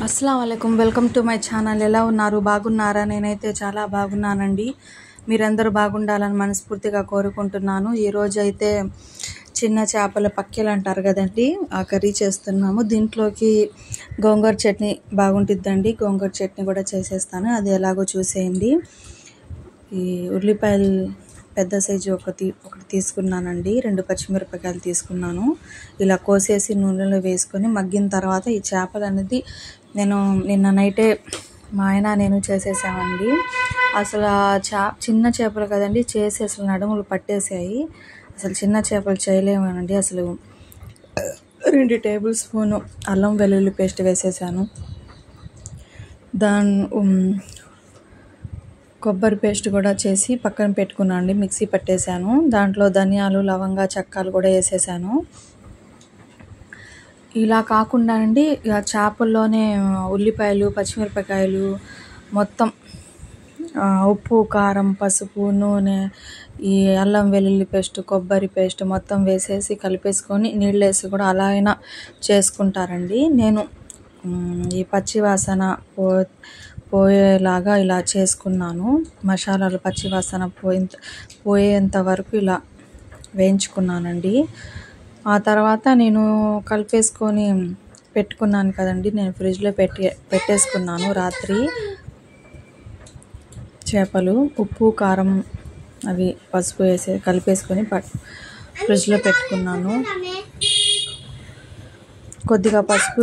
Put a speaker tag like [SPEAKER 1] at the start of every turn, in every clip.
[SPEAKER 1] అస్సలాము అలైకుం. Welcome to my channel. ఎలా ఉన్నారు? బాగున్నారా? నేనైతే చాలా బాగున్నానండి. మీరందరూ బాగుండాలని మనస్ఫూర్తిగా కోరుకుంటున్నాను. ఈరోజు అయితే చిన్న చేపల పక్కెలు అంటారు కదండి, ఆ కర్రీ చేస్తున్నాము. దీంట్లోకి గోంగూర చట్నీ బాగుంటుందండి. గోంగూర చట్నీ కూడా చేసేస్తాను, అది ఎలాగో చూసేయండి. ఈ ఉల్లిపాయలు పెద్ద సైజు ఒకటి తీసుకున్నానండి. 2 పచ్చిమిరపకాయలు తీసుకున్నాను. ఇలా కోసేసి నూనెలో వేసుకొని మగ్గిన తర్వాత ఈ చేపలు అనేది నేను నిన్న నైటే మా ఆయన నేను చేసేసామండి. అసలు చిన్న చేపలు కదండి, చేసి అసలు నడుములు పట్టేసాయి. అసలు చిన్న చేపలు చేయలేమనండి. అసలు 2 టేబుల్ స్పూను అల్లం వెల్లుల్లి పేస్ట్ వేసేసాను. కొబ్బరి పేస్ట్ కూడా చేసి పక్కన పెట్టుకున్నాను అండి. మిక్సీ పట్టేశాను. దాంట్లో ధనియాలు, లవంగా, చెక్కాలు కూడా వేసేసాను. ఇలా కాకుండా అండి, చేపల్లోనే ఉల్లిపాయలు, పచ్చిమిరపకాయలు మొత్తం ఉప్పు, కారం, పసుపు, నూనె, ఈ అల్లం వెల్లుల్లి పేస్ట్, కొబ్బరి పేస్ట్ మొత్తం వేసేసి కలిపేసుకొని నీళ్ళు వేసి కూడా అలా అయినా చేసుకుంటారండి. నేను ఈ పచ్చి వాసన పోయేలాగా ఇలా చేసుకున్నాను. మసాలాలు పచ్చి వాసన పోయేంత వరకు ఇలా వేయించుకున్నానండి. ఆ తర్వాత నేను కలిపేసుకొని పెట్టుకున్నాను కదండి, నేను ఫ్రిడ్జ్లో పెట్టేసుకున్నాను రాత్రి. చేపలు ఉప్పు, కారం, అవి పసుపు వేసి కలిపేసుకొని ఫ్రిడ్జ్లో పెట్టుకున్నాను. కొద్దిగా పసుపు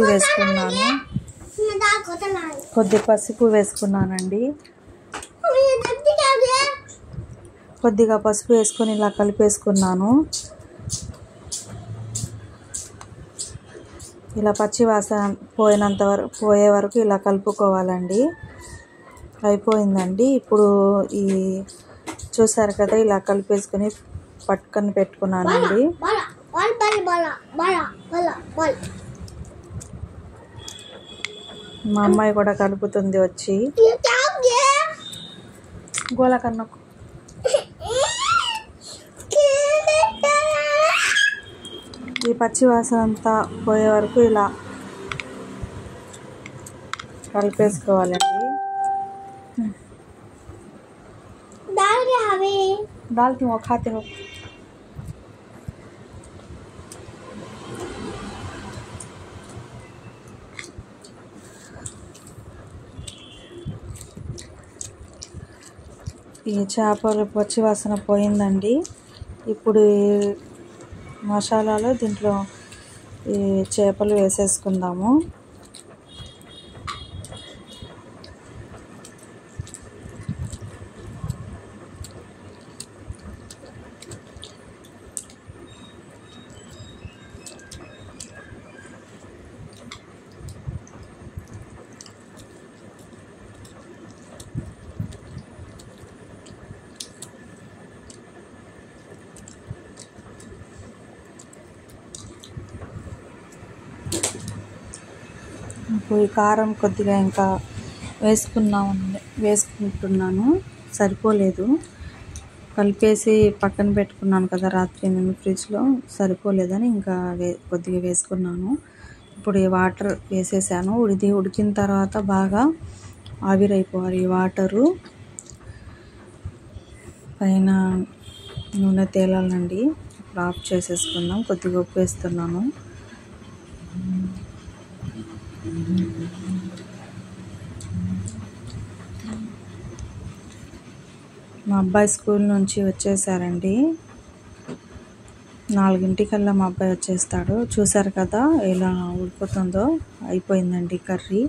[SPEAKER 1] వేసుకున్నానండి. కొద్దిగా పసుపు వేసుకొని ఇలా కలిపేసుకున్నాను. ఇలా పచ్చి వాసన పోయే వరకు ఇలా కలుపుకోవాలండి. అయిపోయిందండి. ఇప్పుడు ఈ చూసారు కదా, ఇలా కలిపేసుకొని పట్టుకొని పెట్టుకున్నానండి. మా అమ్మాయి కూడా కలుపుతుంది వచ్చి. గోల కన్నకు ఈ పచ్చి వాసన అంతా పోయే వరకు ఇలా కలిపేసుకోవాలండి. దాల్కి ఖాతే హో. ఈ చేపలు పచ్చి వాసన పోయిందండి. ఇప్పుడు మసాలాలో దీంట్లో ఈ చేపలు వేసేసుకుందాము. ఈ కారం కొద్దిగా ఇంకా వేసుకుంటున్నాను. సరిపోలేదు, కలిపేసి పక్కన పెట్టుకున్నాను కదా రాత్రి నేను ఫ్రిడ్జ్లో, సరిపోలేదని ఇంకా కొద్దిగా వేసుకున్నాను. ఇప్పుడు ఈ వాటర్ వేసేసాను. ఉడికిన తర్వాత బాగా ఆవిరైపోవాలి ఈ వాటరు. పైన నూనె తేలాలండి. ఇప్పుడు ఆఫ్ చేసేసుకుందాం. కొద్దిగా ఉప్పు వేస్తున్నాను. మా అబ్బాయి స్కూల్ నుంచి వచ్చేసారండి. 4:00కల్లా మా అబ్బాయి వచ్చేస్తాడు. చూసారు కదా ఎలా ఉడిపోతుందో. అయిపోయిందండి కర్రీ.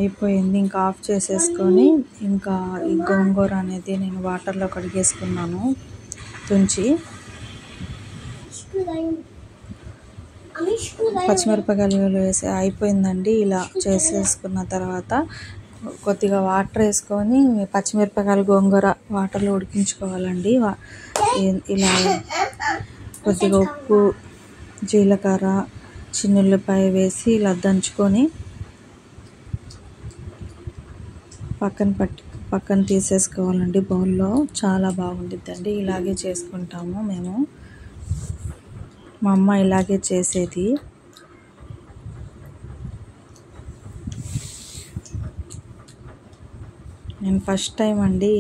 [SPEAKER 1] అయిపోయింది. ఇంకా ఆఫ్ చేసేసుకొని ఇంకా ఈ గోంగూర అనేది నేను వాటర్లో కడిగేసుకున్నాను తుంచి. పచ్చిమిరపకాయలు వేసి అయిపోయిందండి. ఇలా చేసేసుకున్న తర్వాత కొద్దిగా వాటర్ వేసుకొని పచ్చిమిరపకాయలు, గోంగూర వాటర్లో ఉడికించుకోవాలండి. ఇలా కొద్దిగా ఉప్పు, జీలకర్ర, చిన్నుల్లిపాయ వేసి ఇలా దంచుకొని పక్కన తీసేసుకోవాలండి బౌల్లో. చాలా బాగుండిద్దండి. ఇలాగే చేసుకుంటాము మేము. మా అమ్మ ఇలాగే చేసేది. నేను ఫస్ట్ టైం అండి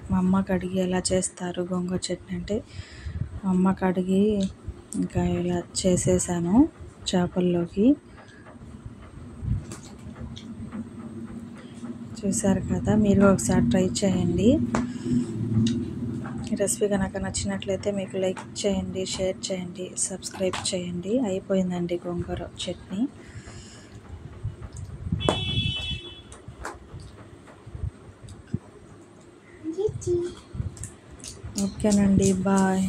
[SPEAKER 1] మా అమ్మకి అడిగి ఎలా చేస్తారు గోంగూర చట్నీ అంటే, మా అమ్మకి అడిగి ఇంకా ఇలా చేసేసాను చేపల్లోకి. చూసారు కదా, మీరు ఒకసారి ట్రై చేయండి. ఈ రెసిపీ కనుక నచ్చినట్లయితే మీకు లైక్ చేయండి, షేర్ చేయండి, సబ్స్క్రైబ్ చేయండి. అయిపోయిందండి గోంగూర చట్నీ. ఓకేనండి, బాయ్.